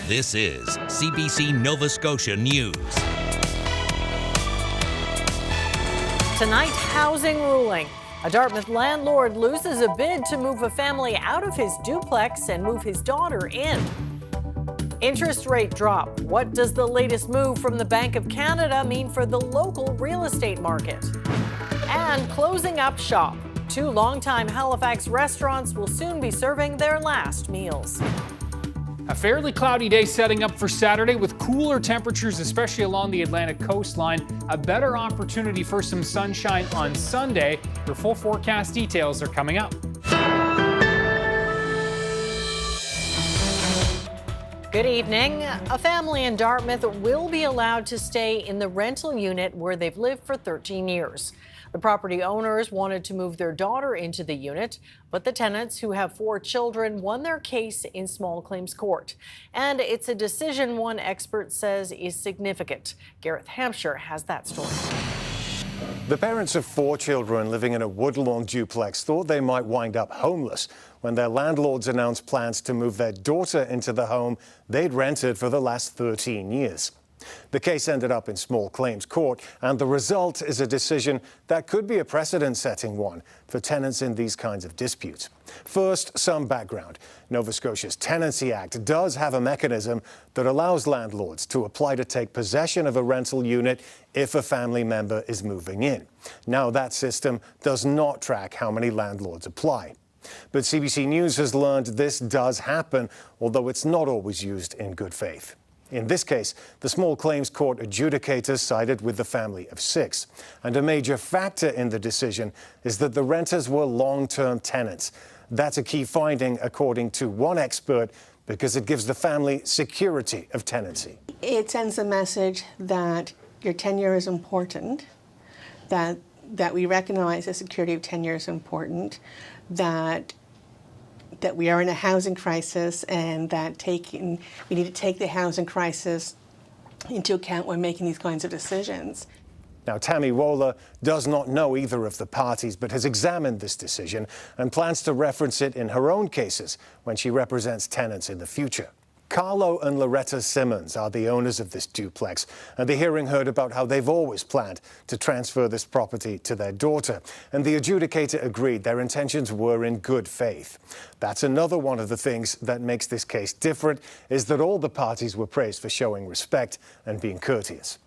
This is CBC Nova Scotia News. Tonight, housing ruling. A Dartmouth landlord loses a bid to move a family out of his duplex and move his daughter in. Interest rate drop. What does the latest move from the Bank of Canada mean for the local real estate market? And closing up shop. 2 longtime Halifax restaurants will soon be serving their last meals. A fairly cloudy day setting up for Saturday with cooler temperatures, especially along the Atlantic coastline. A better opportunity for some sunshine on Sunday. Your full forecast details are coming up. Good evening. A family in Dartmouth will be allowed to stay in the rental unit where they've lived for 13 years. The property owners wanted to move their daughter into the unit, but the tenants, who have 4 children, won their case in small claims court. And it's a decision one expert says is significant. Gareth Hampshire has that story. The parents of 4 children living in a Woodlawn duplex thought they might wind up homeless when their landlords announced plans to move their daughter into the home they'd rented for the last 13 years. The case ended up in small claims court, and the result is a decision that could be a precedent-setting one for tenants in these kinds of disputes. First, some background. Nova Scotia's Tenancy Act does have a mechanism that allows landlords to apply to take possession of a rental unit if a family member is moving in. Now, that system does not track how many landlords apply. But CBC News has learned this does happen, although it's not always used in good faith. In this case, the small claims court adjudicators sided with the family of 6. And a major factor in the decision is that the renters were long-term tenants. That's a key finding, according to one expert, because it gives the family security of tenancy. It sends a message that your tenure is important, that we recognize the security of tenure is important, that we are in a housing crisis, and that we need to take the housing crisis into account when making these kinds of decisions. Now, Tammy Wohler does not know either of the parties, but has examined this decision and plans to reference it in her own cases when she represents tenants in the future. Carlo and Loretta Simmons are the owners of this duplex, and the hearing heard about how they've always planned to transfer this property to their daughter. And the adjudicator agreed their intentions were in good faith. That's another one of the things that makes this case different, is that all the parties were praised for showing respect and being courteous.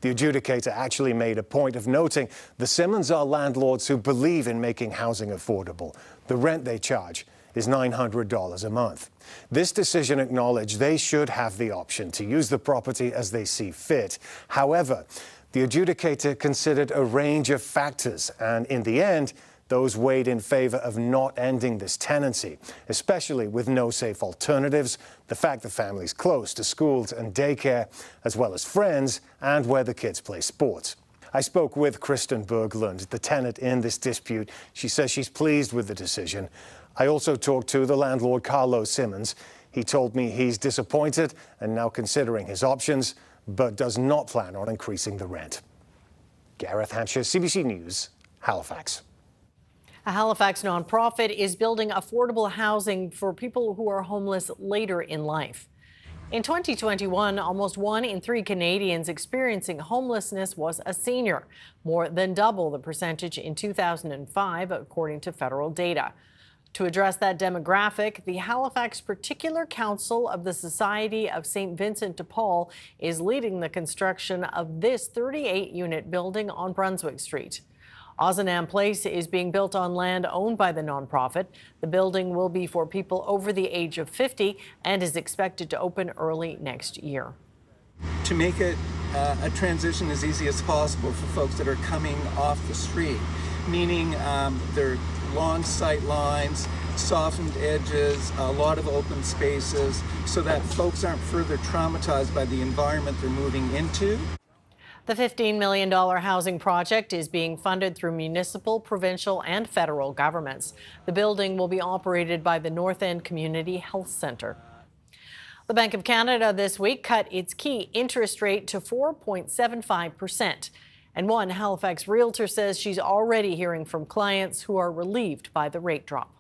The adjudicator actually made a point of noting the Simmons are landlords who believe in making housing affordable. The rent they charge is $900 a month. This decision acknowledged they should have the option to use the property as they see fit. However, the adjudicator considered a range of factors, and in the end, those weighed in favor of not ending this tenancy, especially with no safe alternatives, the fact the family's close to schools and daycare, as well as friends and where the kids play sports. I spoke with Kristen Berglund, the tenant in this dispute. She says she's pleased with the decision. I also talked to the landlord, Carlo Simmons. He told me he's disappointed and now considering his options, but does not plan on increasing the rent. Gareth Hampshire, CBC News, Halifax. A Halifax nonprofit is building affordable housing for people who are homeless later in life. In 2021, almost 1 in 3 Canadians experiencing homelessness was a senior, more than double the percentage in 2005, according to federal data. To address that demographic, the Halifax Particular Council of the Society of St. Vincent de Paul is leading the construction of this 38-unit building on Brunswick Street. Ozanam Place is being built on land owned by the nonprofit. The building will be for people over the age of 50 and is expected to open early next year. To make it a transition as easy as possible for folks that are coming off the street, meaning they're long sight lines, softened edges, a lot of open spaces, so that folks aren't further traumatized by the environment they're moving into. The $15 million housing project is being funded through municipal, provincial, and federal governments. The building will be operated by the North End Community Health Centre. The Bank of Canada this week cut its key interest rate to 4.75%. And one Halifax realtor says she's already hearing from clients who are relieved by the rate drop.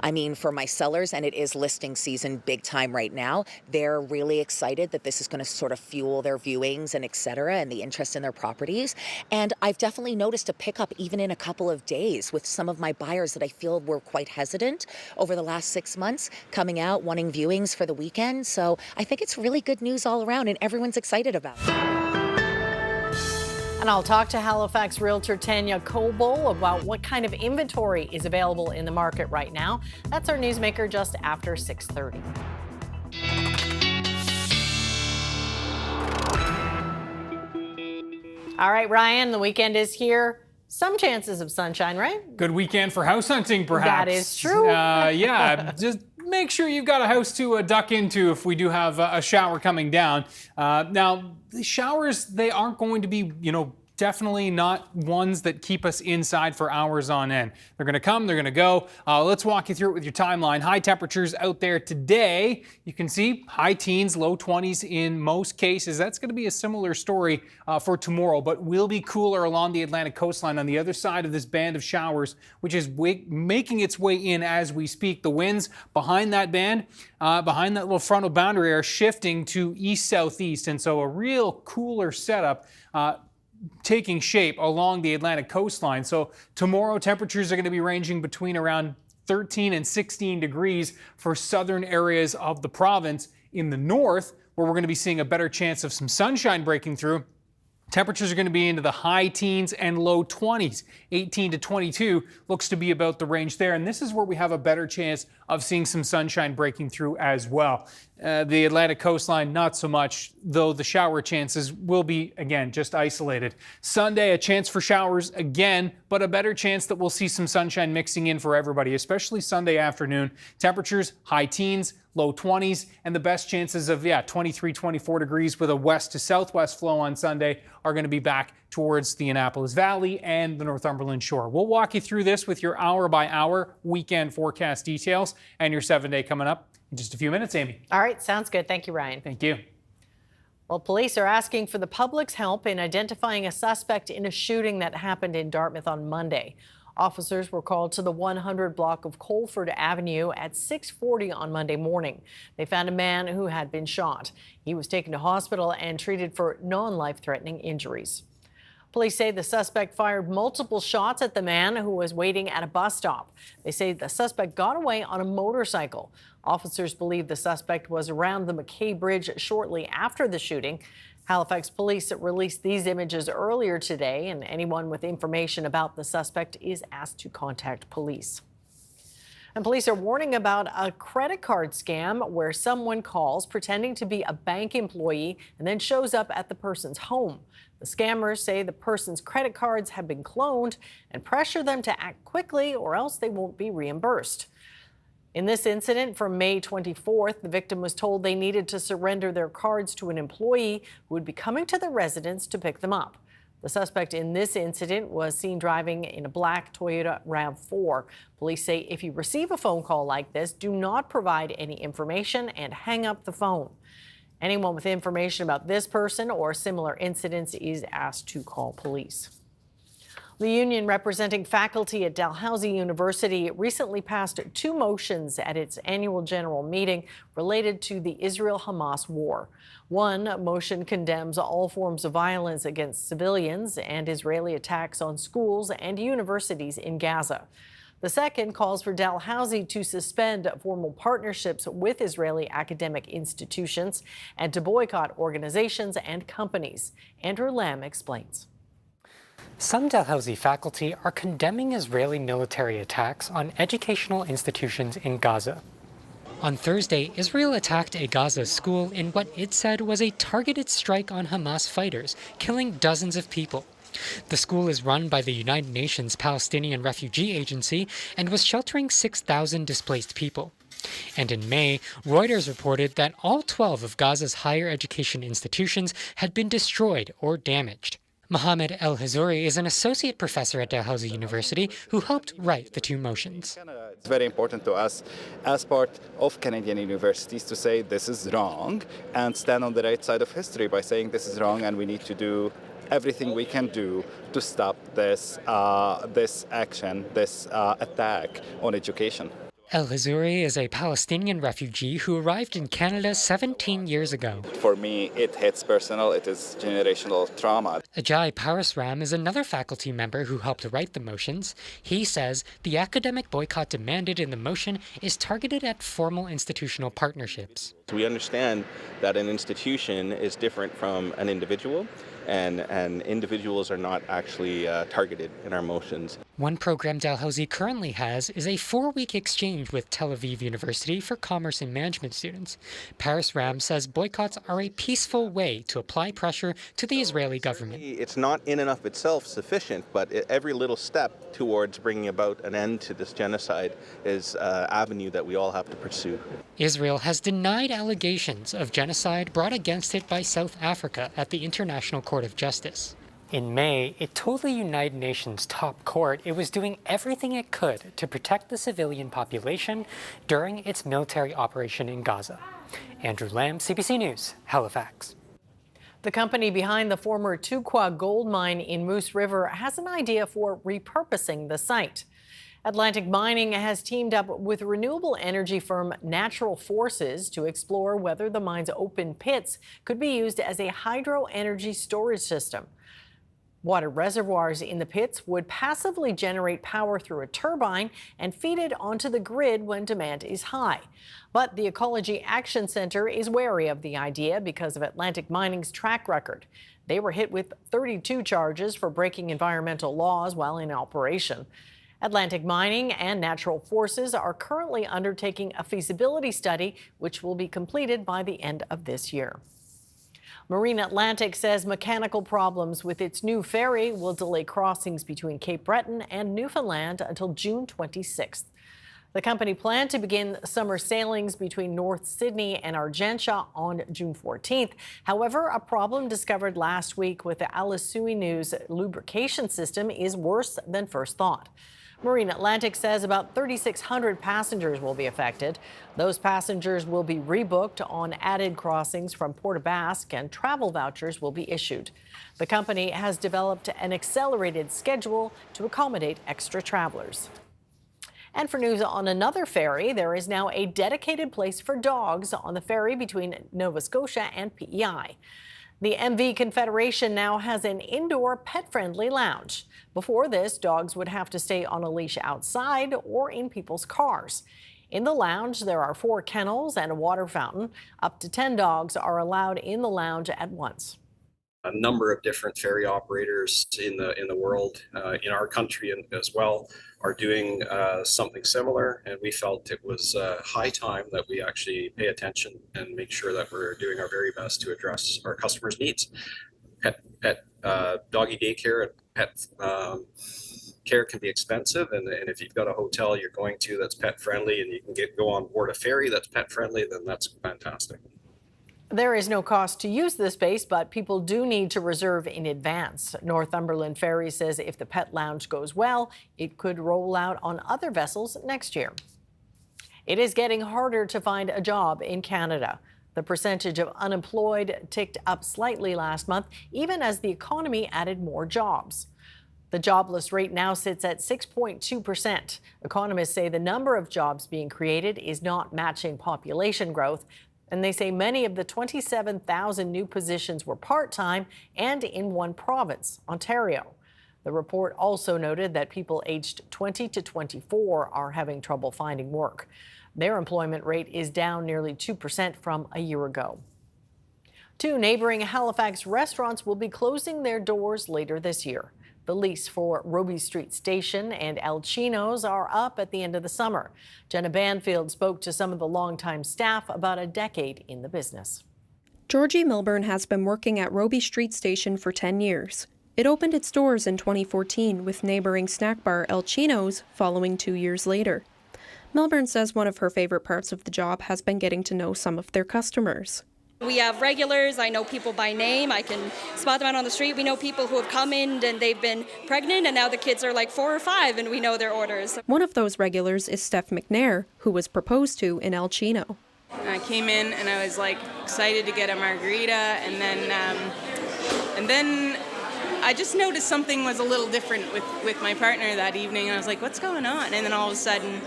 I mean, for my sellers, and it is listing season big time right now, they're really excited that this is going to sort of fuel their viewings and et cetera, and the interest in their properties. And I've definitely noticed a pickup even in a couple of days with some of my buyers that I feel were quite hesitant over the last 6 months, coming out, wanting viewings for the weekend. So I think it's really good news all around, and everyone's excited about it. And I'll talk to Halifax realtor Tanya Coble about what kind of inventory is available in the market right now. That's our newsmaker just after 6:30. All right, Ryan, the weekend is here. Some chances of sunshine, right? Good weekend for house hunting, perhaps. That is true. Yeah, just make sure you've got a house to duck into if we do have a shower coming down. Now, the showers, they aren't going to be, definitely not ones that keep us inside for hours on end. They're going to come, they're going to go. Let's walk you through it with your timeline. High temperatures out there today. You can see high teens, low 20s in most cases. That's going to be a similar story for tomorrow, but will be cooler along the Atlantic coastline on the other side of this band of showers, which is making its way in as we speak. The winds behind that band, behind that little frontal boundary, are shifting to east-southeast, and so a real cooler setup taking shape along the Atlantic coastline. So tomorrow temperatures are going to be ranging between around 13 and 16 degrees for southern areas of the province. In the north, where we're going to be seeing a better chance of some sunshine breaking through, temperatures are going to be into the high teens and low 20s. 18 to 22 looks to be about the range there. And this is where we have a better chance of seeing some sunshine breaking through as well. The Atlantic coastline, not so much, though the shower chances will be, again, just isolated. Sunday, a chance for showers again, but a better chance that we'll see some sunshine mixing in for everybody, especially Sunday afternoon. Temperatures, high teens, low 20s, and the best chances of, 23, 24 degrees with a west to southwest flow on Sunday are going to be back towards the Annapolis Valley and the Northumberland shore. We'll walk you through this with your hour-by-hour weekend forecast details and your 7-day coming up in just a few minutes, Amy. All right, sounds good. Thank you, Ryan. Thank you. Well, police are asking for the public's help in identifying a suspect in a shooting that happened in Dartmouth on Monday. Officers were called to the 100 block of Colford Avenue at 6:40 on Monday morning. They found a man who had been shot. He was taken to hospital and treated for non-life-threatening injuries. Police say the suspect fired multiple shots at the man who was waiting at a bus stop. They say the suspect got away on a motorcycle. Officers believe the suspect was around the McKay Bridge shortly after the shooting. Halifax police released these images earlier today, and anyone with information about the suspect is asked to contact police. And police are warning about a credit card scam where someone calls pretending to be a bank employee and then shows up at the person's home. The scammers say the person's credit cards have been cloned and pressure them to act quickly or else they won't be reimbursed. In this incident from May 24th, the victim was told they needed to surrender their cards to an employee who would be coming to the residence to pick them up. The suspect in this incident was seen driving in a black Toyota RAV4. Police say if you receive a phone call like this, do not provide any information and hang up the phone. Anyone with information about this person or similar incidents is asked to call police. The union representing faculty at Dalhousie University recently passed 2 motions at its annual general meeting related to the Israel-Hamas war. One motion condemns all forms of violence against civilians and Israeli attacks on schools and universities in Gaza. The second calls for Dalhousie to suspend formal partnerships with Israeli academic institutions and to boycott organizations and companies. Andrew Lamb explains. Some Dalhousie faculty are condemning Israeli military attacks on educational institutions in Gaza. On Thursday, Israel attacked a Gaza school in what it said was a targeted strike on Hamas fighters, killing dozens of people. The school is run by the United Nations Palestinian Refugee Agency and was sheltering 6,000 displaced people. And in May, Reuters reported that all 12 of Gaza's higher education institutions had been destroyed or damaged. Mohamed El Hazouri is an associate professor at Dalhousie University who helped write the 2 motions. It's very important to us as part of Canadian universities to say this is wrong and stand on the right side of history by saying this is wrong and we need to do everything we can do to stop this action, this attack on education. El Hazouri is a Palestinian refugee who arrived in Canada 17 years ago. For me, it hits personal. It is generational trauma. Ajay Parasram is another faculty member who helped write the motions. He says the academic boycott demanded in the motion is targeted at formal institutional partnerships. We understand that an institution is different from an individual, and individuals are not actually targeted in our motions. One program Dalhousie currently has is a 4-week exchange with Tel Aviv University for commerce and management students. Paris Ram says boycotts are a peaceful way to apply pressure to the Israeli government. It's not in and of itself sufficient, but every little step towards bringing about an end to this genocide is an avenue that we all have to pursue. Israel has denied allegations of genocide brought against it by South Africa at the International Court of Justice. In May, it told the United Nations top court it was doing everything it could to protect the civilian population during its military operation in Gaza. Andrew Lamb, CBC News, Halifax. The company behind the former Tuqua gold mine in Moose River has an idea for repurposing the site. Atlantic Mining has teamed up with renewable energy firm Natural Forces to explore whether the mine's open pits could be used as a hydro energy storage system. Water reservoirs in the pits would passively generate power through a turbine and feed it onto the grid when demand is high. But the Ecology Action Centre is wary of the idea because of Atlantic Mining's track record. They were hit with 32 charges for breaking environmental laws while in operation. Atlantic Mining and Natural Forces are currently undertaking a feasibility study, which will be completed by the end of this year. Marine Atlantic says mechanical problems with its new ferry will delay crossings between Cape Breton and Newfoundland until June 26th. The company planned to begin summer sailings between North Sydney and Argentia on June 14th. However, a problem discovered last week with the Alisuinu's lubrication system is worse than first thought. Marine Atlantic says about 3,600 passengers will be affected. Those passengers will be rebooked on added crossings from Port Basque, and travel vouchers will be issued. The company has developed an accelerated schedule to accommodate extra travelers. And for news on another ferry, there is now a dedicated place for dogs on the ferry between Nova Scotia and PEI. The MV Confederation now has an indoor pet-friendly lounge. Before this, dogs would have to stay on a leash outside or in people's cars. In the lounge, there are 4 kennels and a water fountain. Up to 10 dogs are allowed in the lounge at once. A number of different ferry operators in the world, in our country as well, are doing something similar, and we felt it was high time that we actually pay attention and make sure that we're doing our very best to address our customers' needs. Pet doggy daycare and pet care can be expensive, and if you've got a hotel you're going to that's pet friendly and you can go on board a ferry that's pet friendly, then that's fantastic. There is no cost to use the space, but people do need to reserve in advance. Northumberland Ferry says if the pet lounge goes well, it could roll out on other vessels next year. It is getting harder to find a job in Canada. The percentage of unemployed ticked up slightly last month, even as the economy added more jobs. The jobless rate now sits at 6.2%. Economists say the number of jobs being created is not matching population growth. And they say many of the 27,000 new positions were part-time and in one province, Ontario. The report also noted that people aged 20 to 24 are having trouble finding work. Their employment rate is down nearly 2% from a year ago. 2 neighboring Halifax restaurants will be closing their doors later this year. The lease for Robie Street Station and El Chino's are up at the end of the summer. Jenna Banfield spoke to some of the longtime staff about a decade in the business. Georgie Milburn has been working at Robie Street Station for 10 years. It opened its doors in 2014 with neighboring snack bar El Chino's following 2 years later. Milburn says one of her favorite parts of the job has been getting to know some of their customers. We have regulars. I know people by name. I can spot them out on the street. We know people who have come in and they've been pregnant, and now the kids are like 4 or 5 and we know their orders. One of those regulars is Steph McNair, who was proposed to in El Chino. I came in and I was like excited to get a margarita, and then I just noticed something was a little different with my partner that evening, and I was like, what's going on? And then all of a sudden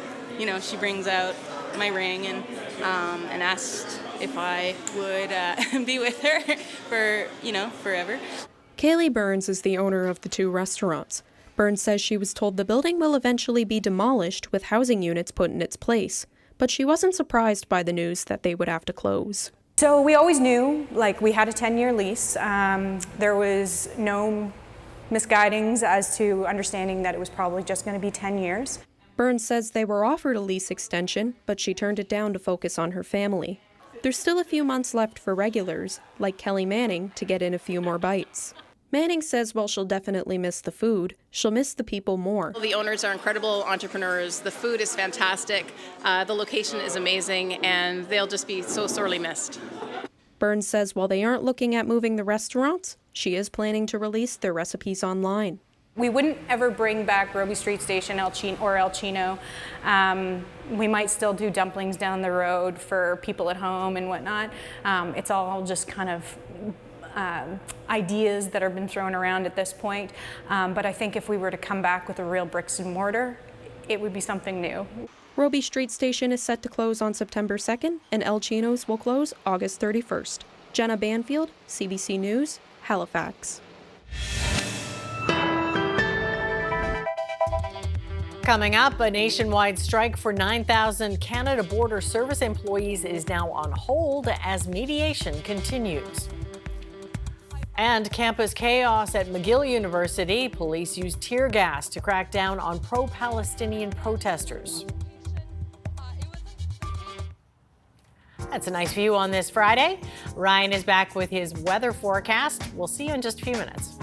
she brings out my ring and asked if I would be with her for, forever. Kaylee Burns is the owner of the two restaurants. Burns says she was told the building will eventually be demolished with housing units put in its place, but she wasn't surprised by the news that they would have to close. So we always knew, we had a 10-year lease. There was no misguidings as to understanding that it was probably just going to be 10 years. Burns says they were offered a lease extension, but she turned it down to focus on her family. There's still a few months left for regulars, like Kelly Manning, to get in a few more bites. Manning says while she'll definitely miss the food, she'll miss the people more. The owners are incredible entrepreneurs. The food is fantastic. The location is amazing, and they'll just be so sorely missed. Burns says while they aren't looking at moving the restaurants, she is planning to release their recipes online. We wouldn't ever bring back Robie Street Station El Chino. We might still do dumplings down the road for people at home and whatnot. It's all just kind of ideas that have been thrown around at this point. But I think if we were to come back with a real bricks and mortar, it would be something new. Robie Street Station is set to close on September 2nd, and El Chino's will close August 31st. Jenna Banfield, CBC News, Halifax. Coming up, a nationwide strike for 9,000 Canada Border Service employees is now on hold as mediation continues. And campus chaos at McGill University. Police used tear gas to crack down on pro-Palestinian protesters. That's a nice view on this Friday. Ryan is back with his weather forecast. We'll see you in just a few minutes.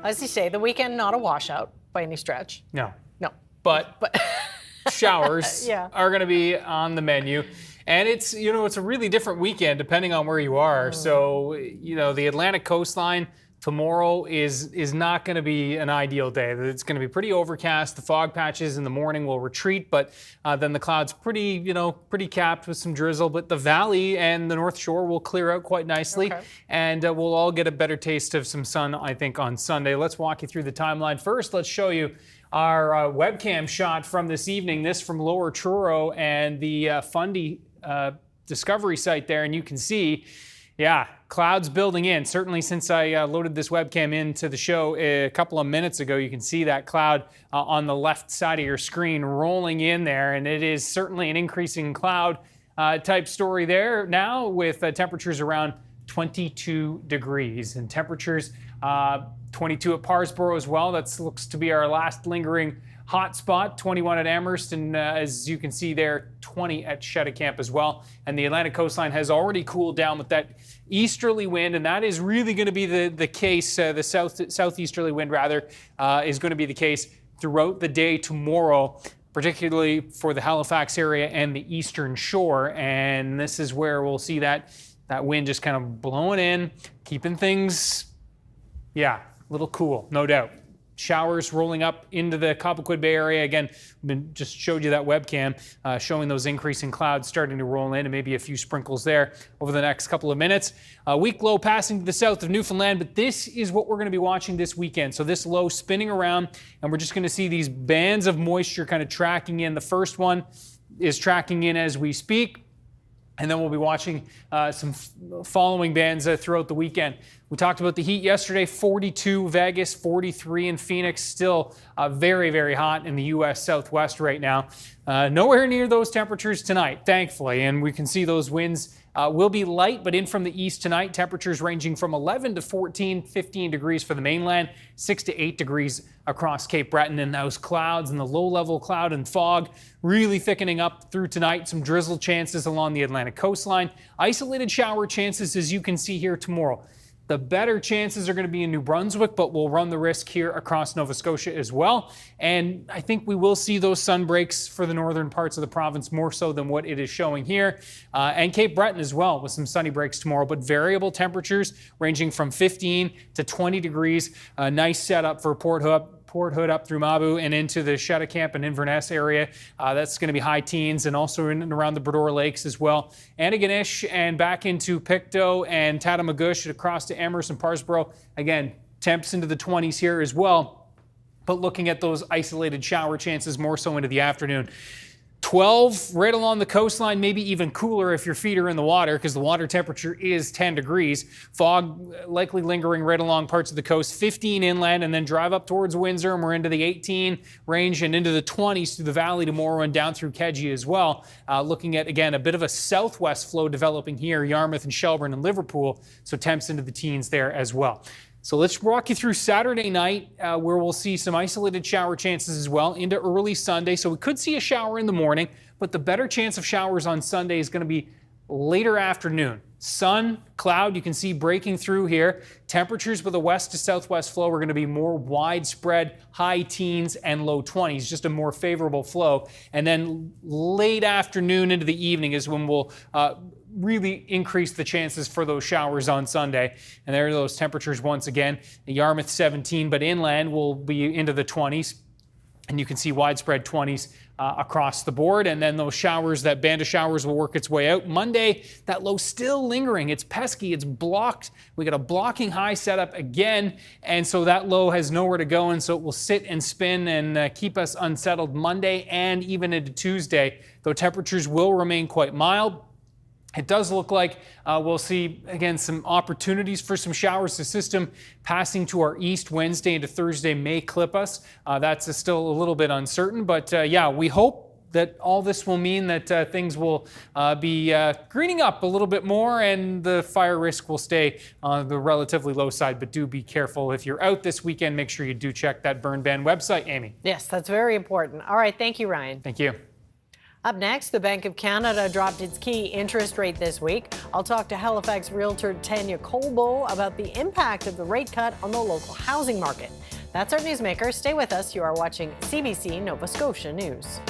As you say, the weekend not a washout by any stretch. No. No. But showers Yeah. are going to be on the menu. And it's, it's a really different weekend depending on where you are. So, the Atlantic coastline tomorrow is not going to be an ideal day. It's going to be pretty overcast. The fog patches in the morning will retreat, but then the clouds pretty capped with some drizzle. But the valley and the North Shore will clear out quite nicely. Okay. And we'll all get a better taste of some sun, I think, on Sunday. Let's walk you through the timeline. First, let's show you our webcam shot from this evening. This from Lower Truro and the Fundy discovery site there. And you can see, clouds building in. Certainly since I loaded this webcam into the show a couple of minutes ago, you can see that cloud on the left side of your screen rolling in there. And it is certainly an increasing cloud type story there now with temperatures around 22 degrees. And temperatures 22 at Parsboro as well. That looks to be our last lingering hot spot. 21 at Amherst, and as you can see there, 20 at Shetticamp as well. And the Atlantic coastline has already cooled down with that easterly wind, and that is really going to be the case. The southeasterly wind, rather, is going to be the case throughout the day tomorrow, particularly for the Halifax area and the eastern shore. And this is where we'll see that wind just kind of blowing in, keeping things, a little cool, no doubt. Showers rolling up into the Cobequid Bay area. Again, just showed you that webcam showing those increasing clouds starting to roll in, and maybe a few sprinkles there over the next couple of minutes. A weak low passing to the south of Newfoundland, but this is what we're going to be watching this weekend. So this low spinning around, and we're just going to see these bands of moisture kind of tracking in. The first one is tracking in as we speak. And then we'll be watching some following bands throughout the weekend. We talked about the heat yesterday, 42 Vegas, 43 in Phoenix, still very, very hot in the U.S. Southwest right now. Nowhere near those temperatures tonight, thankfully, and we can see those winds will be light, but in from the east tonight, temperatures ranging from 11 to 14, 15 degrees for the mainland, 6 to 8 degrees across Cape Breton. And those clouds and the low-level cloud and fog really thickening up through tonight. Some drizzle chances along the Atlantic coastline. Isolated shower chances, as you can see here, tomorrow. The better chances are going to be in New Brunswick, but we'll run the risk here across Nova Scotia as well. And I think we will see those sun breaks for the northern parts of the province more so than what it is showing here. And Cape Breton as well with some sunny breaks tomorrow, but variable temperatures ranging from 15 to 20 degrees. A nice setup for Port Hood up through Mabu and into the Shetticamp and Inverness area. That's going to be high teens, and also in and around the Bredor Lakes as well. Antigonish and back into Pictou and Tatamagouche across to Amherst and Parsboro. Again, temps into the 20s here as well. But looking at those isolated shower chances more so into the afternoon. 12 right along the coastline, maybe even cooler if your feet are in the water because the water temperature is 10 degrees. Fog likely lingering right along parts of the coast, 15 inland, and then drive up towards Windsor, and we're into the 18 range and into the 20s through the valley tomorrow and down through Kedzie as well. Looking at, again, a bit of a southwest flow developing here, Yarmouth and Shelburne and Liverpool, so temps into the teens there as well. So let's walk you through Saturday night where we'll see some isolated shower chances as well into early Sunday. So we could see a shower in the morning, but the better chance of showers on Sunday is going to be later afternoon. Sun, cloud, you can see breaking through here. Temperatures with a west to southwest flow are going to be more widespread, high teens and low 20s, just a more favorable flow. And then late afternoon into the evening is when we'll really increase the chances for those showers on Sunday. And there are those temperatures once again. Yarmouth 17, but inland will be into the 20s. And you can see widespread 20s across the board. And then those showers, that band of showers will work its way out. Monday, that low still lingering. It's pesky. It's blocked. We got a blocking high set up again. And so that low has nowhere to go. And so it will sit and spin and keep us unsettled Monday and even into Tuesday, though temperatures will remain quite mild. It does look like we'll see, again, some opportunities for some showers. The system passing to our east Wednesday into Thursday may clip us. That's still a little bit uncertain. But, we hope that all this will mean that things will be greening up a little bit more and the fire risk will stay on the relatively low side. But do be careful. If you're out this weekend, make sure you do check that burn ban website, Amy. Yes, that's very important. All right. Thank you, Ryan. Thank you. Up next, the Bank of Canada dropped its key interest rate this week. I'll talk to Halifax realtor Tanya Colbo about the impact of the rate cut on the local housing market. That's our newsmaker. Stay with us. You are watching CBC Nova Scotia News.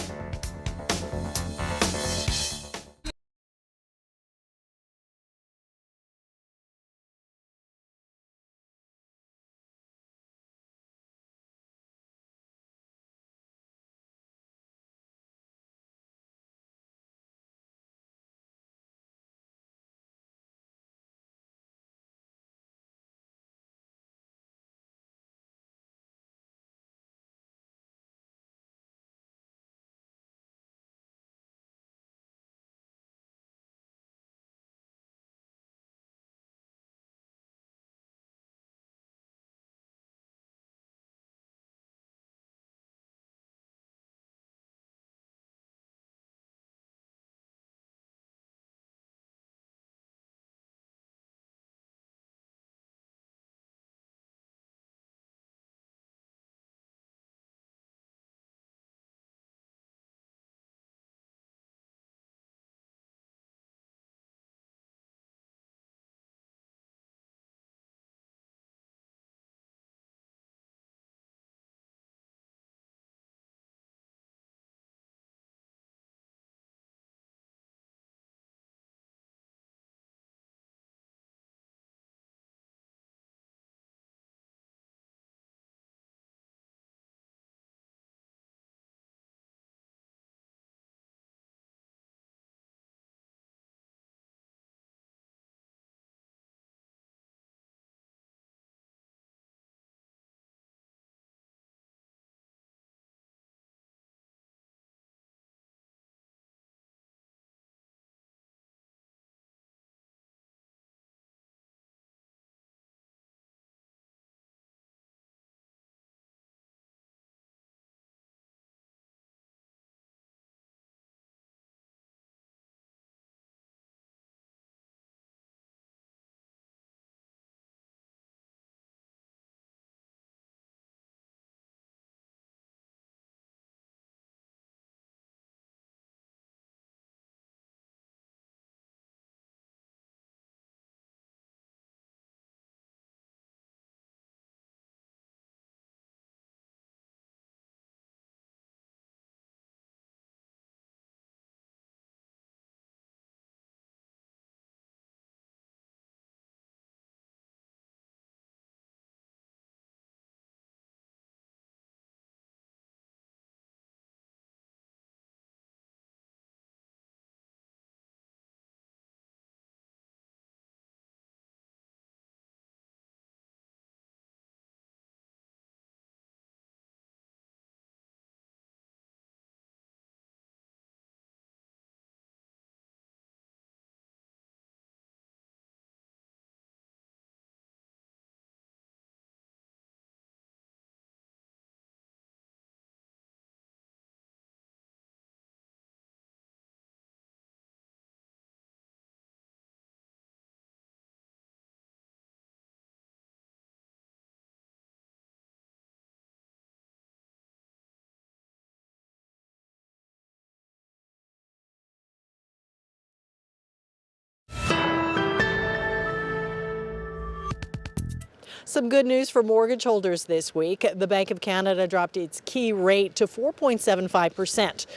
Some good news for mortgage holders this week. The Bank of Canada dropped its key rate to 4.75%.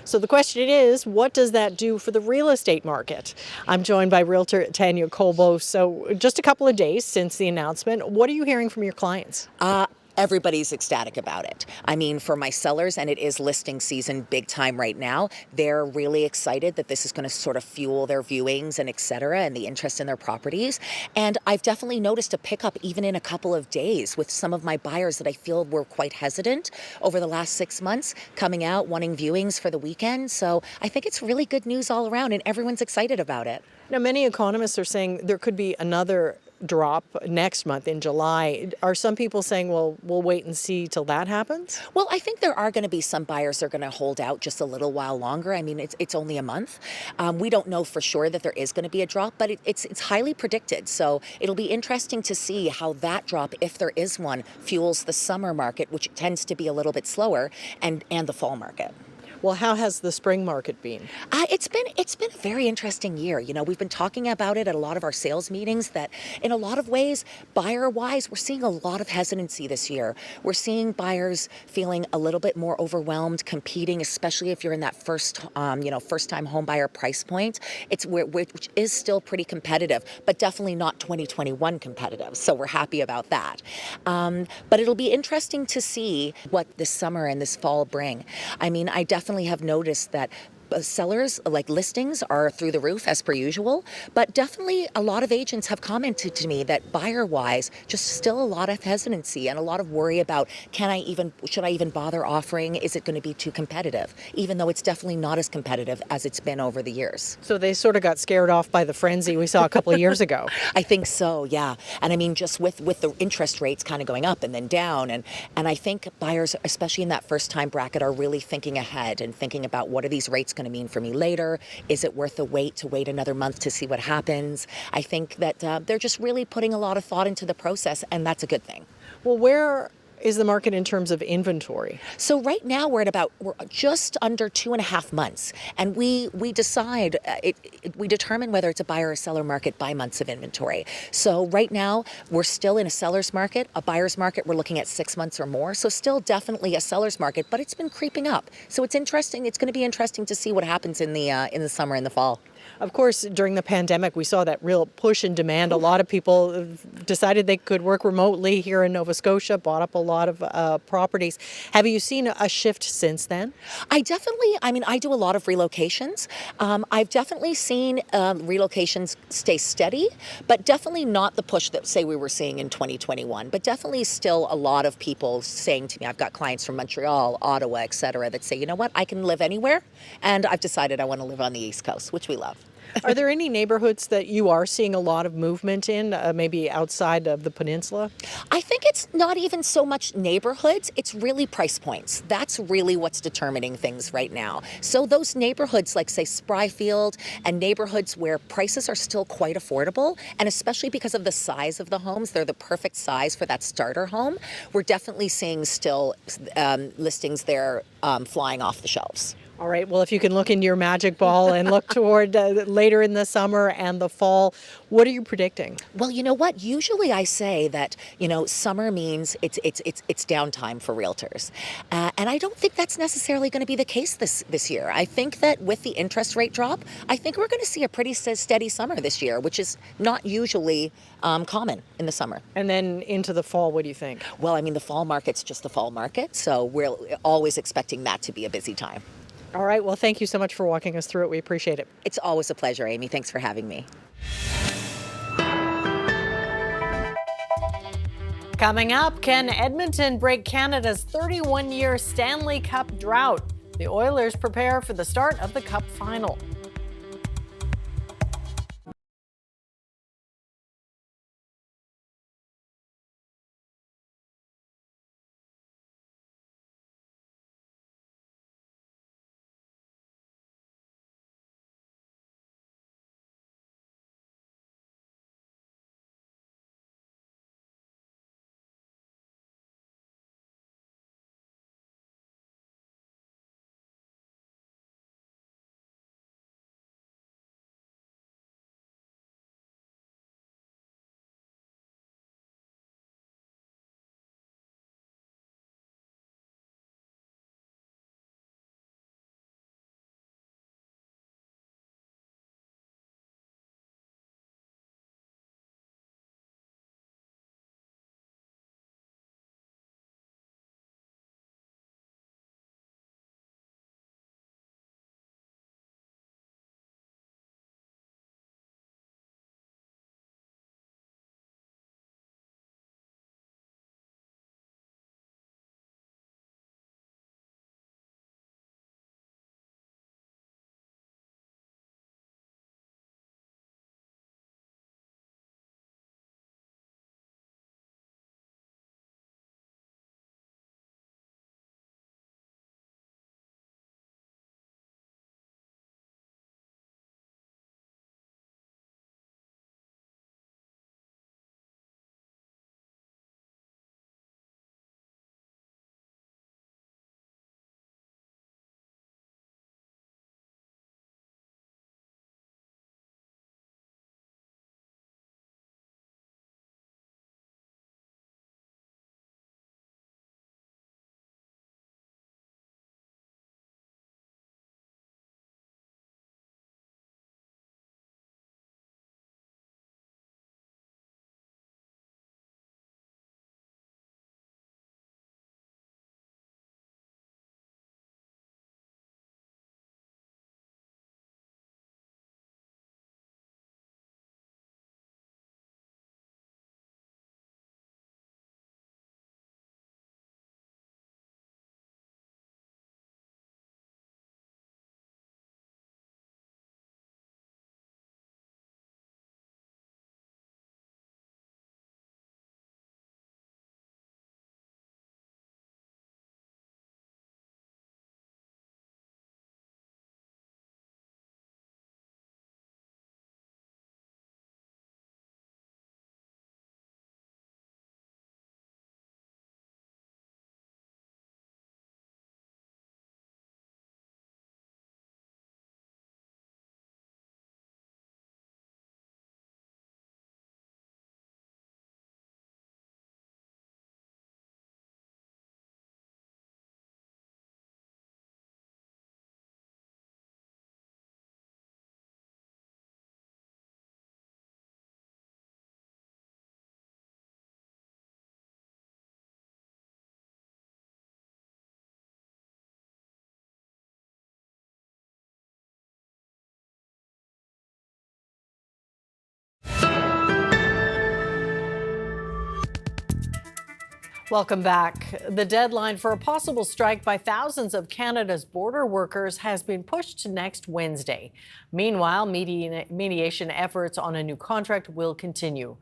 So the question is, what does that do for the real estate market? I'm joined by realtor Tanya Colbo. So just a couple of days since the announcement, what are you hearing from your clients? Everybody's ecstatic about it. I mean, for my sellers, and it is listing season big time right now, they're really excited that this is going to sort of fuel their viewings and et cetera, and the interest in their properties. And I've definitely noticed a pickup even in a couple of days with some of my buyers that I feel were quite hesitant over the last 6 months, coming out, wanting viewings for the weekend. So I think it's really good news all around, and everyone's excited about it. Now, many economists are saying there could be another drop next month in July. Are some people saying, well, we'll wait and see till that happens? Well, I think there are going to be some buyers that are going to hold out just a little while longer. I mean, it's only a month. We don't know for sure that there is going to be a drop, but it's highly predicted. So it'll be interesting to see how that drop, if there is one, fuels the summer market, which tends to be a little bit slower, and the fall market. Well, how has the spring market been? It's been a very interesting year. You know, we've been talking about it at a lot of our sales meetings that in a lot of ways, buyer-wise, we're seeing a lot of hesitancy this year. We're seeing buyers feeling a little bit more overwhelmed, competing, especially if you're in that first-time home buyer price point. Which is still pretty competitive, but definitely not 2021 competitive. So we're happy about that. But it'll be interesting to see what this summer and this fall bring. I mean, I definitely have noticed that sellers, like listings, are through the roof as per usual, but definitely a lot of agents have commented to me that buyer-wise, just still a lot of hesitancy and a lot of worry about should I even bother offering? Is it going to be too competitive? Even though it's definitely not as competitive as it's been over the years. So they sort of got scared off by the frenzy we saw a couple of years ago. I think so, yeah. And I mean, just with the interest rates kind of going up and then down, and I think buyers, especially in that first-time bracket, are really thinking ahead and thinking about what are these rates going to mean for me later? Is it worth the wait to wait another month to see what happens? I think that they're just really putting a lot of thought into the process, and that's a good thing. Well, where is the market in terms of inventory? So right now we're just under 2.5 months, and we determine whether it's a buyer or seller market by months of inventory. So right now we're still in a seller's market. A buyer's market, we're looking at 6 months or more. So still definitely a seller's market, but it's been creeping up. So it's interesting. It's going to be interesting to see what happens in the summer and the fall. Of course, during the pandemic, we saw that real push in demand. A lot of people decided they could work remotely here in Nova Scotia, bought up a lot of properties. Have you seen a shift since then? I do a lot of relocations. I've definitely seen relocations stay steady, but definitely not the push that, say, we were seeing in 2021. But definitely still a lot of people saying to me, I've got clients from Montreal, Ottawa, et cetera, that say, you know what, I can live anywhere, and I've decided I want to live on the East Coast, which we love. Are there any neighborhoods that you are seeing a lot of movement in, maybe outside of the peninsula? I think it's not even so much neighborhoods, it's really price points. That's really what's determining things right now. So those neighborhoods like, say, Spryfield, and neighborhoods where prices are still quite affordable, and especially because of the size of the homes, they're the perfect size for that starter home. We're definitely seeing still listings there flying off the shelves. All right, well, if you can look into your magic ball and look toward later in the summer and the fall, what are you predicting? Well, you know what? Usually I say that, summer means it's downtime for realtors. And I don't think that's necessarily going to be the case this year. I think that with the interest rate drop, I think we're going to see a pretty steady summer this year, which is not usually common in the summer. And then into the fall, what do you think? Well, I mean, the fall market's just the fall market, so we're always expecting that to be a busy time. All right. Well, thank you so much for walking us through it. We appreciate it. It's always a pleasure, Amy. Thanks for having me. Coming up, can Edmonton break Canada's 31-year Stanley Cup drought? The Oilers prepare for the start of the Cup Final. Welcome back. The deadline for a possible strike by thousands of Canada's border workers has been pushed to next Wednesday. Meanwhile, mediation efforts on a new contract will continue.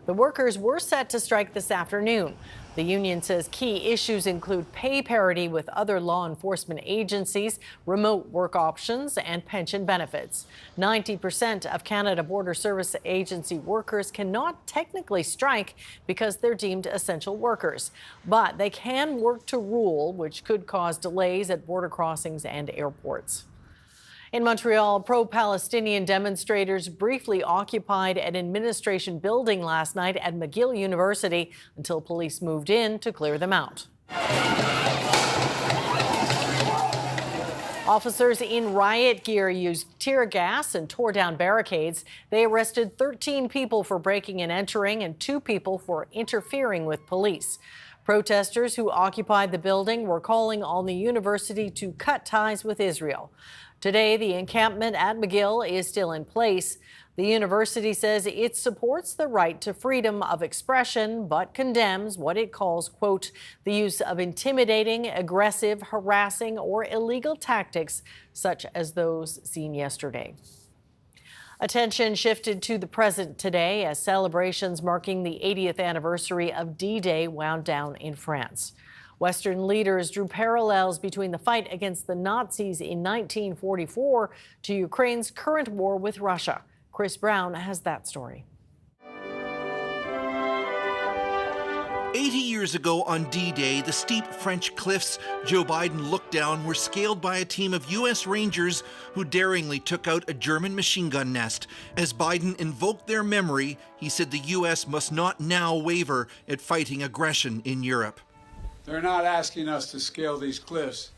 The workers were set to strike this afternoon. The union says key issues include pay parity with other law enforcement agencies, remote work options, and pension benefits. 90% of Canada Border Service Agency workers cannot technically strike because they're deemed essential workers, but they can work to rule, which could cause delays at border crossings and airports. In Montreal, pro-Palestinian demonstrators briefly occupied an administration building last night at McGill University until police moved in to clear them out. Officers in riot gear used tear gas and tore down barricades. They arrested 13 people for breaking and entering and 2 people for interfering with police. Protesters who occupied the building were calling on the university to cut ties with Israel. Today, the encampment at McGill is still in place. The university says it supports the right to freedom of expression, but condemns what it calls, quote, the use of intimidating, aggressive, harassing, or illegal tactics, such as those seen yesterday. Attention shifted to the present today as celebrations marking the 80th anniversary of D-Day wound down in France. Western leaders drew parallels between the fight against the Nazis in 1944 to Ukraine's current war with Russia. Chris Brown has that story. 80 years ago on D-Day, the steep French cliffs Joe Biden looked down were scaled by a team of U.S. Rangers who daringly took out a German machine gun nest. As Biden invoked their memory, he said the U.S. must not now waver at fighting aggression in Europe. They're not asking us to scale these cliffs,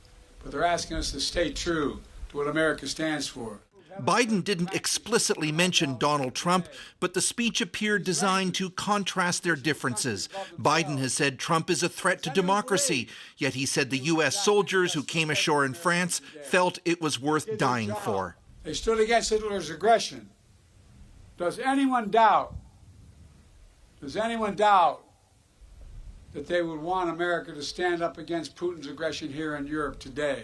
but they're asking us to stay true to what America stands for. Biden didn't explicitly mention Donald Trump, but the speech appeared designed to contrast their differences. Biden has said Trump is a threat to democracy, yet he said the U.S. soldiers who came ashore in France felt it was worth dying for. They stood against Hitler's aggression. Does anyone doubt that they would want America to stand up against Putin's aggression here in Europe today?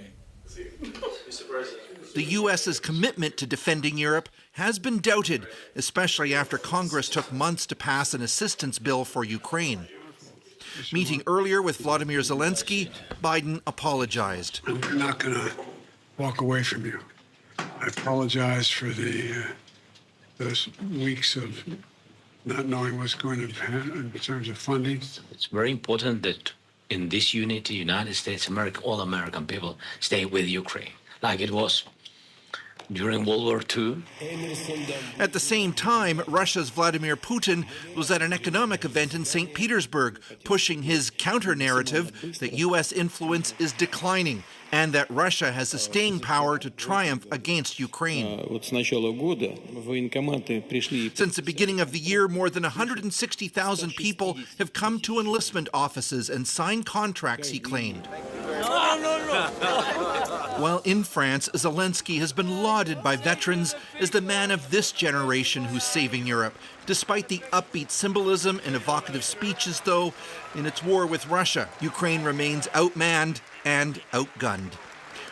The U.S.'s commitment to defending Europe has been doubted, especially after Congress took months to pass an assistance bill for Ukraine. Meeting earlier with Vladimir Zelensky, Biden apologized. I'm not going to walk away from you. I apologize for those weeks of not knowing what's going to happen in terms of funding. It's very important that in this unity, United States, America, all American people stay with Ukraine, like it was during World War II. At the same time, Russia's Vladimir Putin was at an economic event in St. Petersburg, pushing his counter-narrative that U.S. influence is declining and that Russia has the staying power to triumph against Ukraine. Since the beginning of the year, more than 160,000 people have come to enlistment offices and signed contracts, he claimed. While in France, Zelensky has been lauded by veterans as the man of this generation who's saving Europe. Despite the upbeat symbolism and evocative speeches, though, in its war with Russia, Ukraine remains outmanned and outgunned.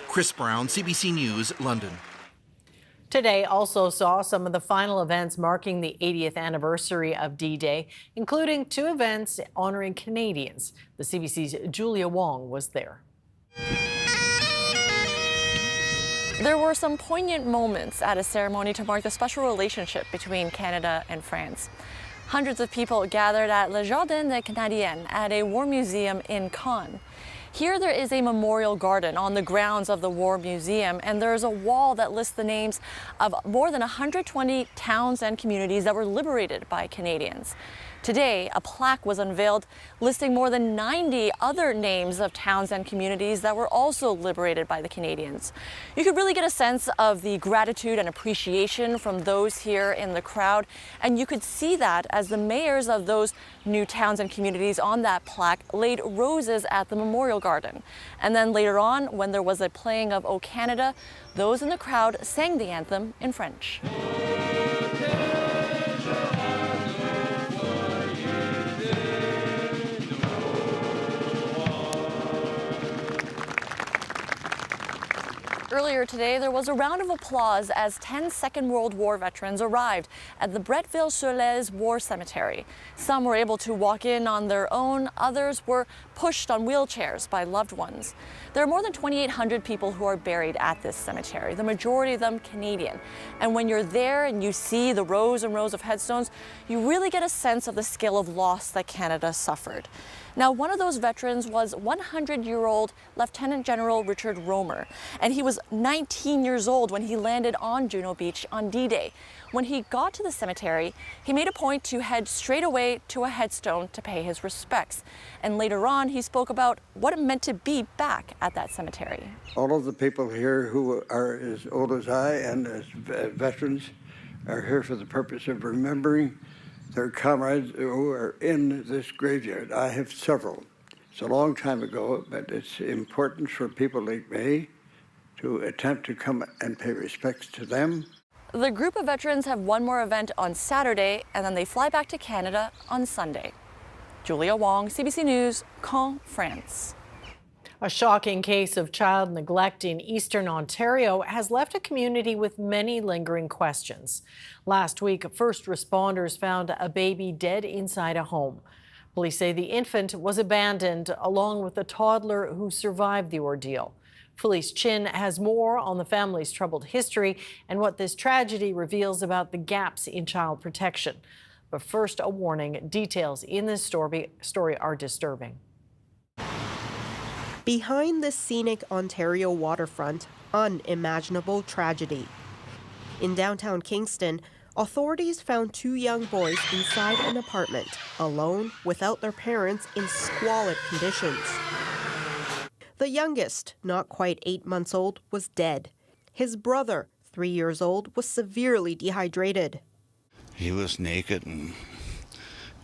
Chris Brown, CBC News, London. Today also saw some of the final events marking the 80th anniversary of D-Day, including 2 events honoring Canadians. The CBC's Julia Wong was there. There were some poignant moments at a ceremony to mark the special relationship between Canada and France. Hundreds of people gathered at Le Jardin des Canadiens at a war museum in Cannes. Here there is a memorial garden on the grounds of the War Museum, and there's a wall that lists the names of more than 120 towns and communities that were liberated by Canadians. Today, a plaque was unveiled listing more than 90 other names of towns and communities that were also liberated by the Canadians. You could really get a sense of the gratitude and appreciation from those here in the crowd, and you could see that as the mayors of those new towns and communities on that plaque laid roses at the memorial garden. And then later on, when there was a playing of O Canada, those in the crowd sang the anthem in French. Earlier today, there was a round of applause as 10 Second World War veterans arrived at the Bretteville-sur-Lez War Cemetery. Some were able to walk in on their own, others were pushed on wheelchairs by loved ones. There are more than 2,800 people who are buried at this cemetery, the majority of them Canadian. And when you're there and you see the rows and rows of headstones, you really get a sense of the scale of loss that Canada suffered. Now, one of those veterans was 100-year-old Lieutenant General Richard Romer, and he was 19 years old when he landed on Juno Beach on D-Day. When he got to the cemetery, he made a point to head straight away to a headstone to pay his respects. And later on, he spoke about what it meant to be back at that cemetery. All of the people here who are as old as I and as veterans are here for the purpose of remembering their comrades who are in this graveyard. I have several. It's a long time ago, but it's important for people like me to attempt to come and pay respects to them. The group of veterans have one more event on Saturday, and then they fly back to Canada on Sunday. Julia Wong, CBC News, Caen, France. A shocking case of child neglect in Eastern Ontario has left a community with many lingering questions. Last week, first responders found a baby dead inside a home. Police say the infant was abandoned along with a toddler who survived the ordeal. Felice Chin has more on the family's troubled history and what this tragedy reveals about the gaps in child protection. But first, a warning. Details in this story are disturbing. Behind the scenic Ontario waterfront, unimaginable tragedy. In downtown Kingston, authorities found two young boys inside an apartment, alone, without their parents, in squalid conditions. The youngest, not quite 8 months old, was dead. His brother, 3 years old, was severely dehydrated. He was naked and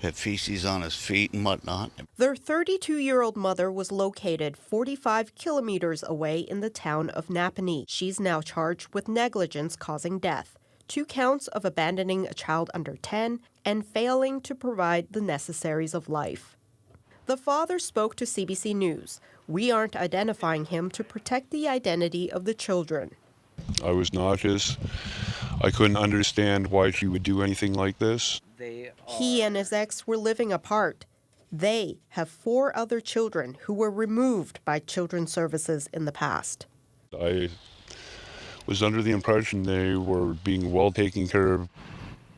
had feces on his feet and whatnot. Their 32-year-old mother was located 45 kilometers away in the town of Napanee. She's now charged with negligence causing death, 2 counts of abandoning a child under 10 and failing to provide the necessaries of life. The father spoke to CBC News. We aren't identifying him to protect the identity of the children. I was nauseous. I couldn't understand why she would do anything like this. He and his ex were living apart. They have 4 other children who were removed by Children's Services in the past. I was under the impression they were being well taken care of.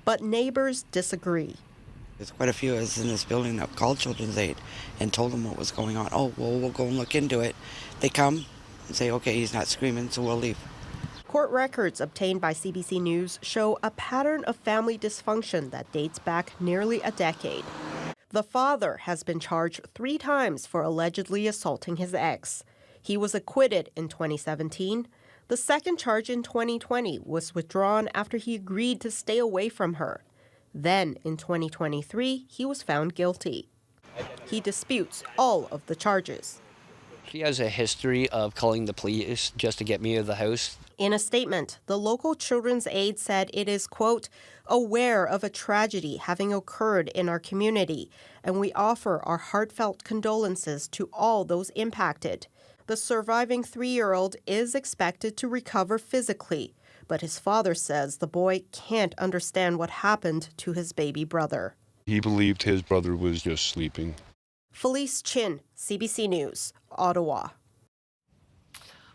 But neighbors disagree. There's quite a few of us in this building that called Children's Aid and told them what was going on. Oh, well, we'll go and look into it. They come and say, okay, he's not screaming, so we'll leave. Court records obtained by CBC News show a pattern of family dysfunction that dates back nearly a decade. The father has been charged 3 times for allegedly assaulting his ex. He was acquitted in 2017. The second charge in 2020 was withdrawn after he agreed to stay away from her. Then, in 2023, he was found guilty. He disputes all of the charges. She has a history of calling the police just to get me out of the house. In a statement, the local Children's Aid said it is, quote, aware of a tragedy having occurred in our community, and we offer our heartfelt condolences to all those impacted. The surviving 3-year-old is expected to recover physically, but his father says the boy can't understand what happened to his baby brother. He believed his brother was just sleeping. Felice Chin, CBC News, Ottawa.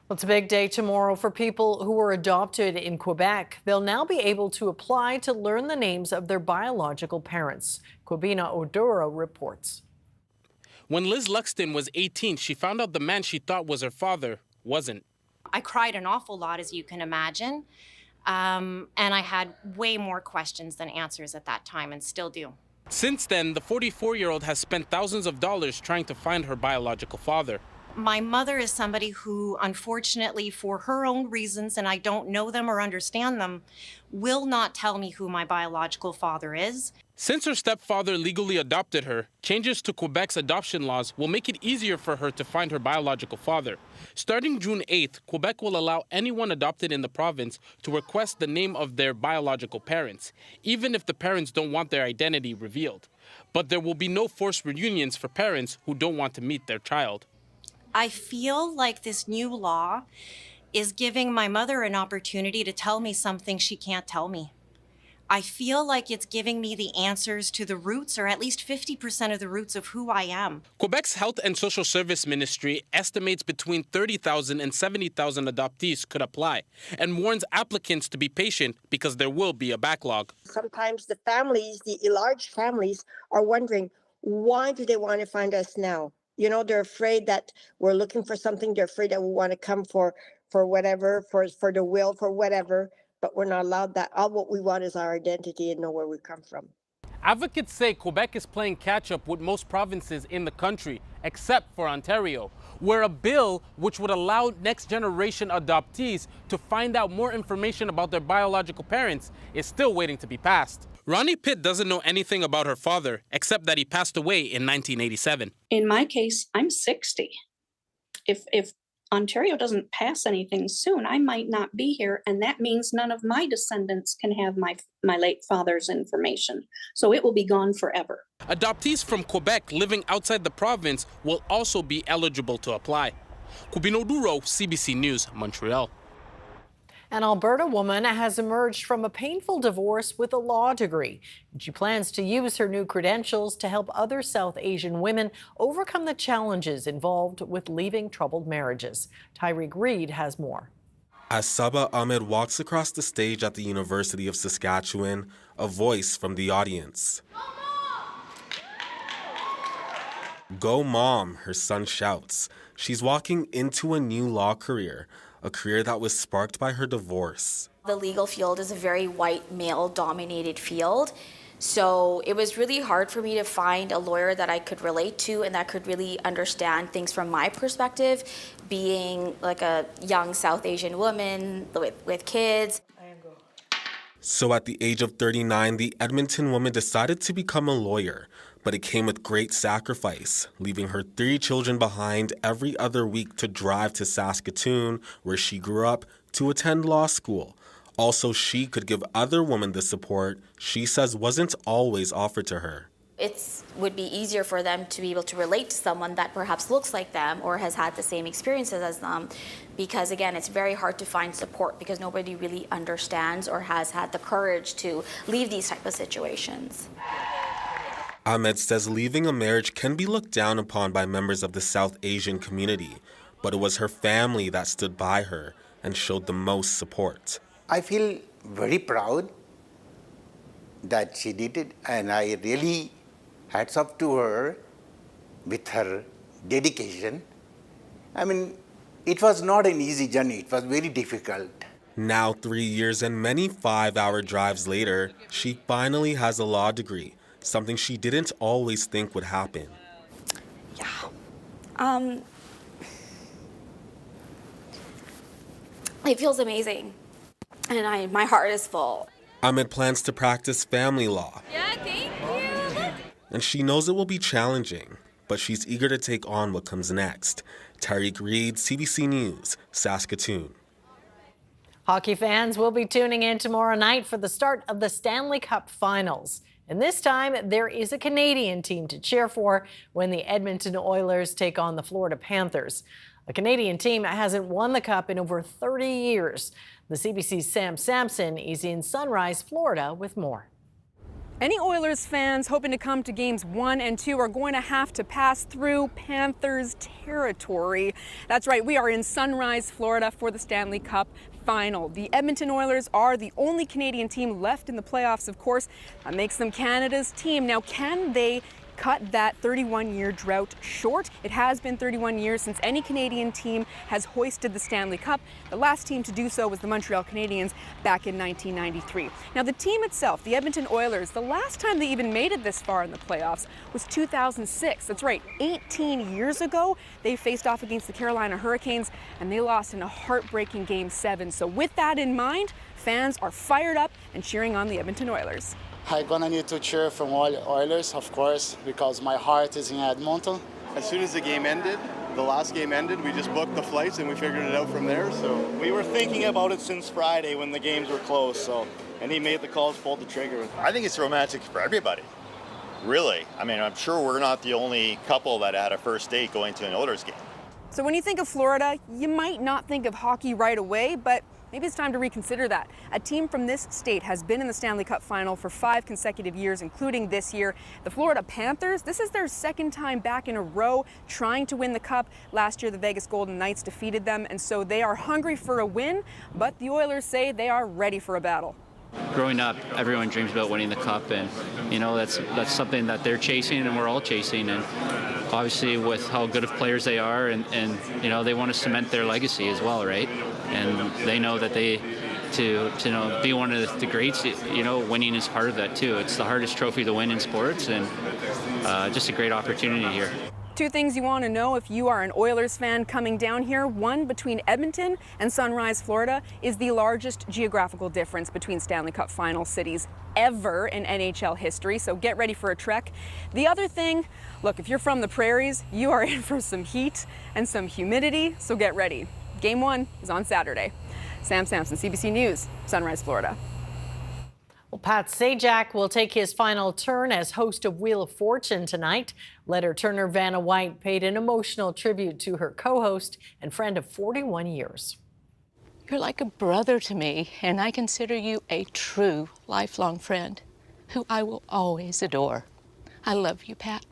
Well, it's a big day tomorrow for people who were adopted in Quebec. They'll now be able to apply to learn the names of their biological parents. Kwabena Oduro reports. When Liz Luxton was 18, she found out the man she thought was her father wasn't. I cried an awful lot, as you can imagine, and I had way more questions than answers at that time, and still do. Since then, the 44-year-old has spent thousands of dollars trying to find her biological father. My mother is somebody who, unfortunately, for her own reasons, and I don't know them or understand them, will not tell me who my biological father is. Since her stepfather legally adopted her, changes to Quebec's adoption laws will make it easier for her to find her biological father. Starting June 8th, Quebec will allow anyone adopted in the province to request the name of their biological parents, even if the parents don't want their identity revealed. But there will be no forced reunions for parents who don't want to meet their child. I feel like this new law is giving my mother an opportunity to tell me something she can't tell me. I feel like it's giving me the answers to the roots, or at least 50% of the roots of who I am. Quebec's Health and Social Service Ministry estimates between 30,000 and 70,000 adoptees could apply and warns applicants to be patient because there will be a backlog. Sometimes the families, the enlarged families, are wondering, why do they want to find us now? You know, they're afraid that we're looking for something. They're afraid that we want to come for whatever, for the will, for whatever. But we're not allowed that. All what we want is our identity and know where we come from. Advocates say Quebec is playing catch-up with most provinces in the country, except for Ontario, where a bill which would allow next-generation adoptees to find out more information about their biological parents is still waiting to be passed. Ronnie Pitt doesn't know anything about her father, except that he passed away in 1987. In my case, I'm 60. If Ontario doesn't pass anything soon, I might not be here, and that means none of my descendants can have my late father's information. So it will be gone forever. Adoptees from Quebec living outside the province will also be eligible to apply. Cubino Duro, CBC News, Montreal. An Alberta woman has emerged from a painful divorce with a law degree. She plans to use her new credentials to help other South Asian women overcome the challenges involved with leaving troubled marriages. Tyreek Reed has more. As Saba Ahmed walks across the stage at the University of Saskatchewan, a voice from the audience. Go Mom, her son shouts. She's walking into a new law career, a career that was sparked by her divorce. The legal field is a very white, male-dominated field, so it was really hard for me to find a lawyer that I could relate to and that could really understand things from my perspective, being like a young South Asian woman with kids. So at the age of 39, the Edmonton woman decided to become a lawyer, but it came with great sacrifice, leaving her 3 children behind every other week to drive to Saskatoon, where she grew up, to attend law school. Also, she could give other women the support she says wasn't always offered to her. It would be easier for them to be able to relate to someone that perhaps looks like them or has had the same experiences as them, because again, it's very hard to find support because nobody really understands or has had the courage to leave these type of situations. Ahmed says leaving a marriage can be looked down upon by members of the South Asian community, but it was her family that stood by her and showed the most support. I feel very proud that she did it, and I really hats off to her with her dedication. I mean, it was not an easy journey. It was very difficult. Now, 3 years and many 5-hour drives later, she finally has a law degree, something she didn't always think would happen. It feels amazing, and my heart is full. Ahmed plans to practice family law. Yeah, thank you. And she knows it will be challenging, but she's eager to take on what comes next. Tyreek Reed, CBC News, Saskatoon. Hockey fans will be tuning in tomorrow night for the start of the Stanley Cup Finals. And this time, there is a Canadian team to cheer for when the Edmonton Oilers take on the Florida Panthers. A Canadian team hasn't won the Cup in over 30 years. The CBC's Sam Sampson is in Sunrise, Florida, with more. Any Oilers fans hoping to come to games 1 and 2 are going to have to pass through Panthers territory. That's right, we are in Sunrise, Florida for the Stanley Cup Final. The Edmonton Oilers are the only Canadian team left in the playoffs, of course. That makes them Canada's team. Now, can they cut that 31-year drought short? It has been 31 years since any Canadian team has hoisted the Stanley Cup. The last team to do so was the Montreal Canadiens back in 1993. Now, the team itself, the Edmonton Oilers, the last time they even made it this far in the playoffs was 2006. That's right, 18 years ago, they faced off against the Carolina Hurricanes, and they lost in a heartbreaking Game 7. So with that in mind, fans are fired up and cheering on the Edmonton Oilers. I'm gonna need to cheer from all Oilers, of course, because my heart is in Edmonton. As soon as the game ended, the last game ended, we just booked the flights and we figured it out from there. So we were thinking about it since Friday when the games were closed. And he made the calls, pulled the trigger. I think it's romantic for everybody, really. I mean, I'm sure we're not the only couple that had a first date going to an Oilers game. So when you think of Florida, you might not think of hockey right away, but maybe it's time to reconsider that. A team from this state has been in the Stanley Cup Final for 5 consecutive years, including this year. The Florida Panthers, this is their second time back in a row trying to win the Cup. Last year, the Vegas Golden Knights defeated them, and so they are hungry for a win, but the Oilers say they are ready for a battle. Growing up, everyone dreams about winning the Cup, and that's something that they're chasing and we're all chasing. And obviously, with how good of players they are, and they want to cement their legacy as well, right? And they know that to be one of the greats, winning is part of that too. It's the hardest trophy to win in sports, and just a great opportunity here. 2 things you want to know if you are an Oilers fan coming down here. One, between Edmonton and Sunrise, Florida, is the largest geographical difference between Stanley Cup Final cities ever in NHL history, so get ready for a trek. The other thing, look, if you're from the prairies, you are in for some heat and some humidity, so get ready. Game 1 is on Saturday. Sam Sampson, CBC News, Sunrise, Florida. Well, Pat Sajak will take his final turn as host of Wheel of Fortune tonight. Letter Turner Vanna White paid an emotional tribute to her co-host and friend of 41 years. You're like a brother to me, and I consider you a true lifelong friend who I will always adore. I love you, Pat.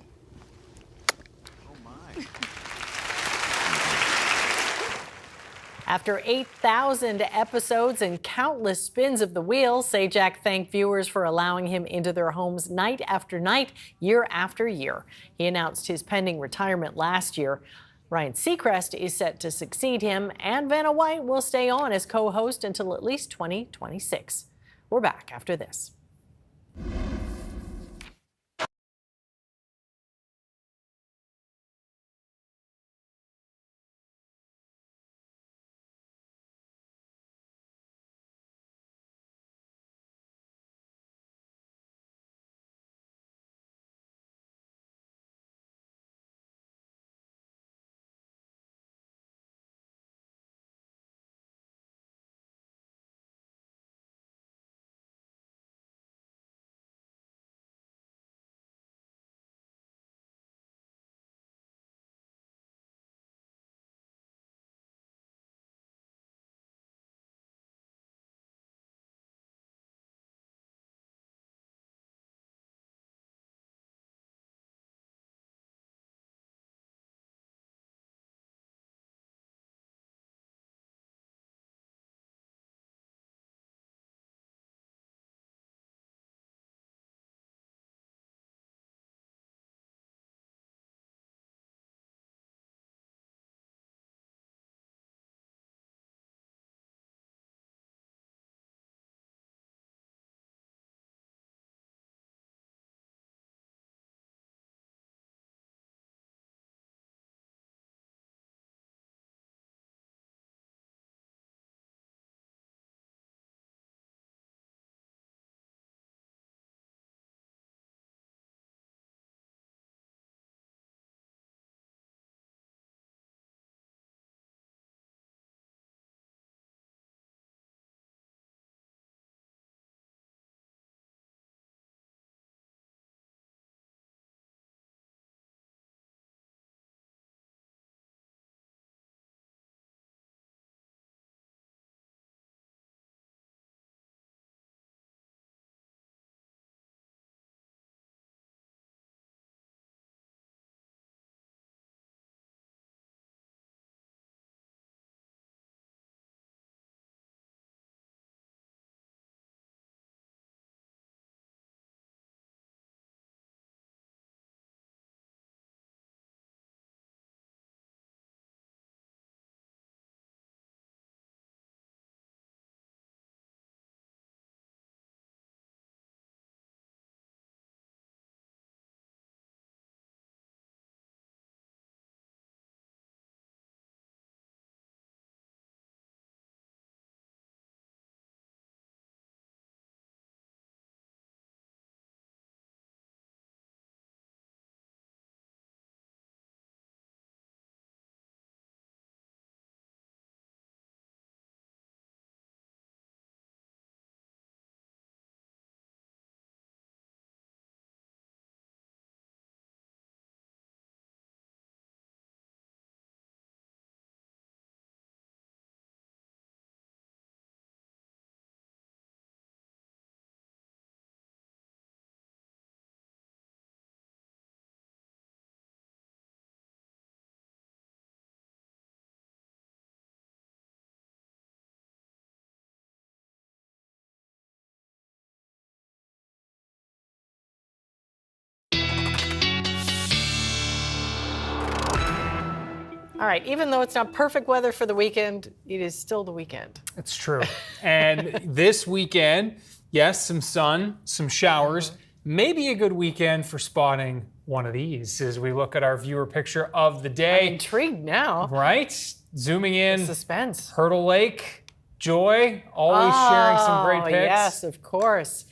After 8,000 episodes and countless spins of the wheel, Sajak thanked viewers for allowing him into their homes night after night, year after year. He announced his pending retirement last year. Ryan Seacrest is set to succeed him, and Vanna White will stay on as co-host until at least 2026. We're back after this. All right, even though it's not perfect weather for the weekend, it is still the weekend. It's true. And this weekend, yes, some sun, some showers, maybe a good weekend for spotting one of these as we look at our viewer picture of the day. I'm intrigued now. Right? Zooming in. Suspense. Hurdle Lake, Joy, always sharing some great pics. Yes, of course.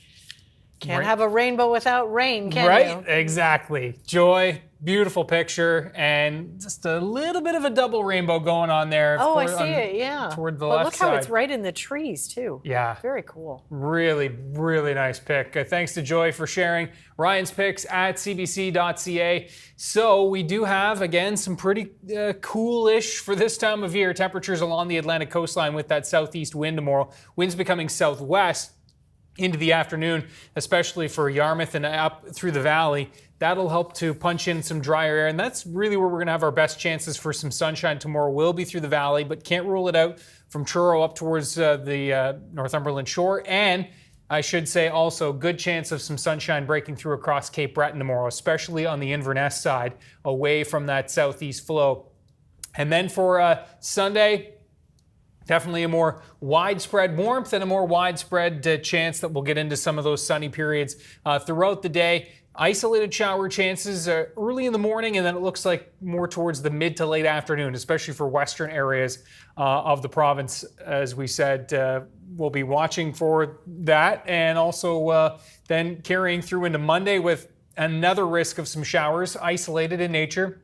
Can't Right. have a rainbow without rain, can Right? you? Exactly. Joy, beautiful picture, and just a little bit of a double rainbow going on there. Oh, I see it, yeah. Toward the but left look how side. it's right in the trees, too. Yeah. Very cool. Really, really nice pick. Thanks to Joy for sharing Ryan's picks at cbc.ca. So we do have, again, some pretty coolish for this time of year temperatures along the Atlantic coastline with that southeast wind tomorrow. Winds becoming southwest into the afternoon, especially for Yarmouth and up through the valley. That'll help to punch in some drier air, and that's really where we're going to have our best chances for some sunshine tomorrow. Will be through the valley, but can't rule it out from Truro up towards the Northumberland shore. And I should say also good chance of some sunshine breaking through across Cape Breton tomorrow, especially on the Inverness side, away from that southeast flow. And then for Sunday, definitely a more widespread warmth and a more widespread chance that we'll get into some of those sunny periods throughout the day. Isolated shower chances early in the morning, and then it looks like more towards the mid to late afternoon, especially for western areas of the province. As we said, we'll be watching for that, and also then carrying through into Monday with another risk of some showers, isolated in nature.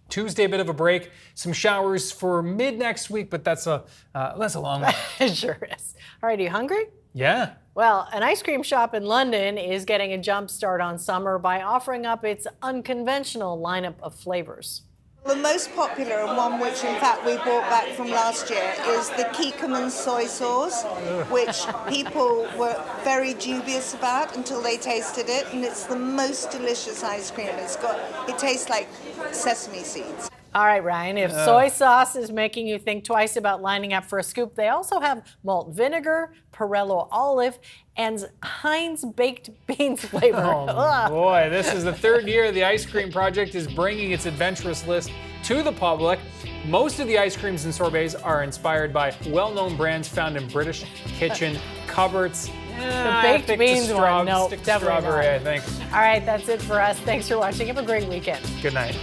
Tuesday, a bit of a break. Some showers for mid next week, but that's a long one. It sure is. All right, are you hungry? Yeah. Well, an ice cream shop in London is getting a jump start on summer by offering up its unconventional lineup of flavors. The most popular, and one which in fact we brought back from last year, is the Kikkoman soy sauce, which people were very dubious about until they tasted it, and it's the most delicious ice cream. It tastes like sesame seeds. All right, Ryan, if soy sauce is making you think twice about lining up for a scoop, they also have malt vinegar, Perello olive, and Heinz baked beans flavor. Oh boy, this is the third year the ice cream project is bringing its adventurous list to the public. Most of the ice creams and sorbets are inspired by well-known brands found in British kitchen cupboards. The baked beans one, no, definitely strawberry, not. I think. All right, that's it for us. Thanks for watching. Have a great weekend. Good night.